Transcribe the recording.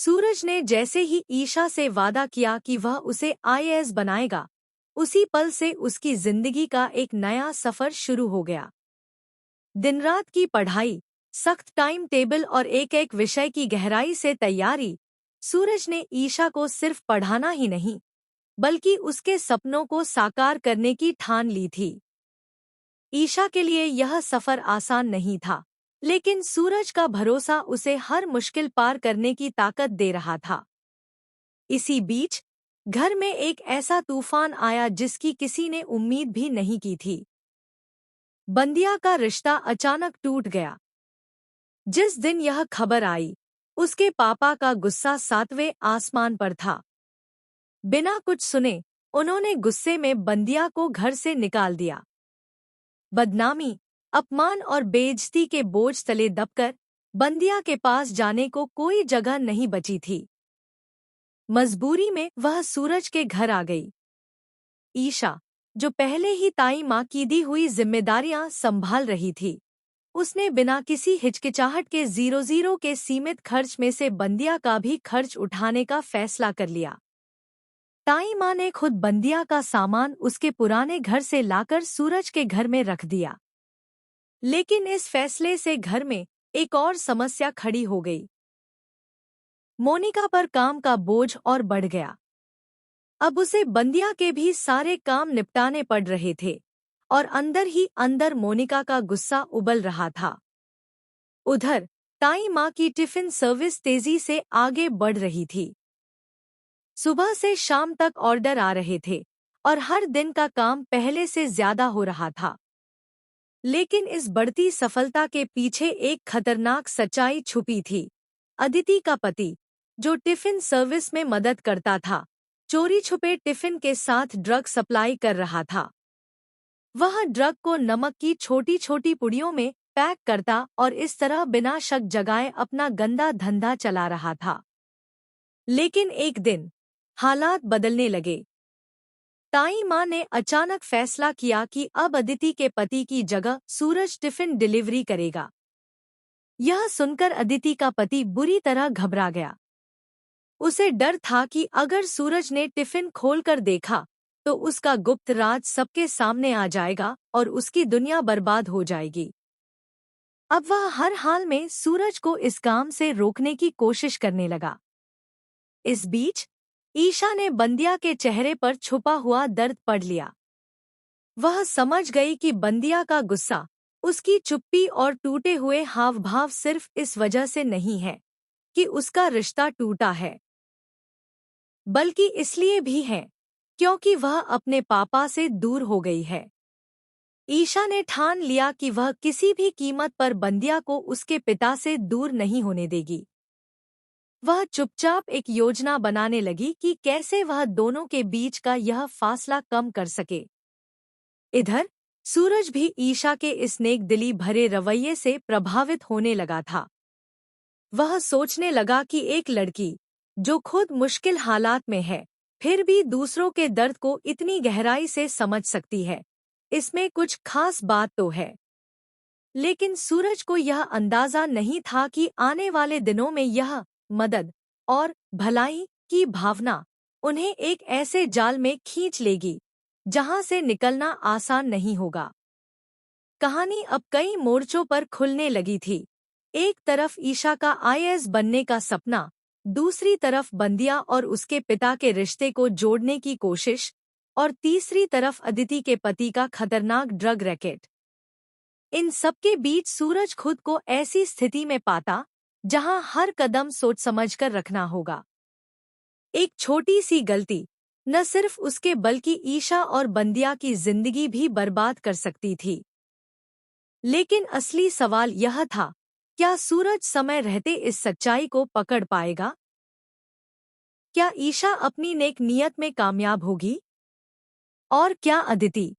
सूरज ने जैसे ही ईशा से वादा किया कि वह उसे आईएएस बनाएगा, उसी पल से उसकी जिंदगी का एक नया सफर शुरू हो गया। दिन रात की पढ़ाई, सख्त टाइम टेबल और एक एक विषय की गहराई से तैयारी, सूरज ने ईशा को सिर्फ पढ़ाना ही नहीं, बल्कि उसके सपनों को साकार करने की ठान ली थी। ईशा के लिए यह सफर आसान नहीं था, लेकिन सूरज का भरोसा उसे हर मुश्किल पार करने की ताकत दे रहा था। इसी बीच घर में एक ऐसा तूफान आया जिसकी किसी ने उम्मीद भी नहीं की थी। बंदिया का रिश्ता अचानक टूट गया। जिस दिन यह खबर आई, उसके पापा का गुस्सा 7वें आसमान पर था। बिना कुछ सुने उन्होंने गुस्से में बंदिया को घर से निकाल दिया। बदनामी, अपमान और बेइज्जती के बोझ तले दबकर बंदिया के पास जाने को कोई जगह नहीं बची थी। मजबूरी में वह सूरज के घर आ गई। ईशा, जो पहले ही ताई माँ की दी हुई जिम्मेदारियां संभाल रही थी, उसने बिना किसी हिचकिचाहट के 0-0 के सीमित खर्च में से बंदिया का भी खर्च उठाने का फैसला कर लिया। ताई माँ ने खुद बंदिया का सामान उसके पुराने घर से लाकर सूरज के घर में रख दिया। लेकिन इस फैसले से घर में एक और समस्या खड़ी हो गई। मोनिका पर काम का बोझ और बढ़ गया। अब उसे बंदिया के भी सारे काम निपटाने पड़ रहे थे और अंदर ही अंदर मोनिका का गुस्सा उबल रहा था। उधर ताई माँ की टिफिन सर्विस तेजी से आगे बढ़ रही थी। सुबह से शाम तक ऑर्डर आ रहे थे और हर दिन का काम पहले से ज्यादा हो रहा था। लेकिन इस बढ़ती सफलता के पीछे एक खतरनाक सच्चाई छुपी थी। अदिति का पति, जो टिफिन सर्विस में मदद करता था, चोरी छुपे टिफिन के साथ ड्रग सप्लाई कर रहा था। वह ड्रग को नमक की छोटी छोटी पुड़ियों में पैक करता और इस तरह बिना शक जगाए अपना गंदा धंधा चला रहा था। लेकिन एक दिन हालात बदलने लगे। ताई माँ ने अचानक फैसला किया कि अब अदिति के पति की जगह सूरज टिफिन डिलीवरी करेगा। यह सुनकर अदिति का पति बुरी तरह घबरा गया। उसे डर था कि अगर सूरज ने टिफिन खोलकर देखा तो उसका गुप्त राज सबके सामने आ जाएगा और उसकी दुनिया बर्बाद हो जाएगी। अब वह हर हाल में सूरज को इस काम से रोकने की कोशिश करने लगा। इस बीच ईशा ने बंदिया के चेहरे पर छुपा हुआ दर्द पढ़ लिया। वह समझ गई कि बंदिया का गुस्सा, उसकी चुप्पी और टूटे हुए हाव भाव सिर्फ इस वजह से नहीं है कि उसका रिश्ता टूटा है, बल्कि इसलिए भी है क्योंकि वह अपने पापा से दूर हो गई है। ईशा ने ठान लिया कि वह किसी भी कीमत पर बंदिया को उसके पिता से दूर नहीं होने देगी। वह चुपचाप एक योजना बनाने लगी कि कैसे वह दोनों के बीच का यह फासला कम कर सके। इधर सूरज भी ईशा के इस नेकदिली भरे रवैये से प्रभावित होने लगा था। वह सोचने लगा कि एक लड़की जो खुद मुश्किल हालात में है, फिर भी दूसरों के दर्द को इतनी गहराई से समझ सकती है, इसमें कुछ खास बात तो है। लेकिन सूरज को यह अंदाजा नहीं था कि आने वाले दिनों में यह मदद और भलाई की भावना उन्हें एक ऐसे जाल में खींच लेगी जहां से निकलना आसान नहीं होगा। कहानी अब कई मोर्चों पर खुलने लगी थी। एक तरफ ईशा का आईएएस बनने का सपना, दूसरी तरफ बंदिया और उसके पिता के रिश्ते को जोड़ने की कोशिश, और तीसरी तरफ अदिति के पति का खतरनाक ड्रग रैकेट। इन सबके बीच सूरज खुद को ऐसी स्थिति में पाता जहां हर कदम सोच समझकर रखना होगा। एक छोटी सी गलती न सिर्फ उसके बल्कि ईशा और बंदिया की जिंदगी भी बर्बाद कर सकती थी। लेकिन असली सवाल यह था, क्या सूरज समय रहते इस सच्चाई को पकड़ पाएगा? क्या ईशा अपनी नेक नीयत में कामयाब होगी? और क्या अदिति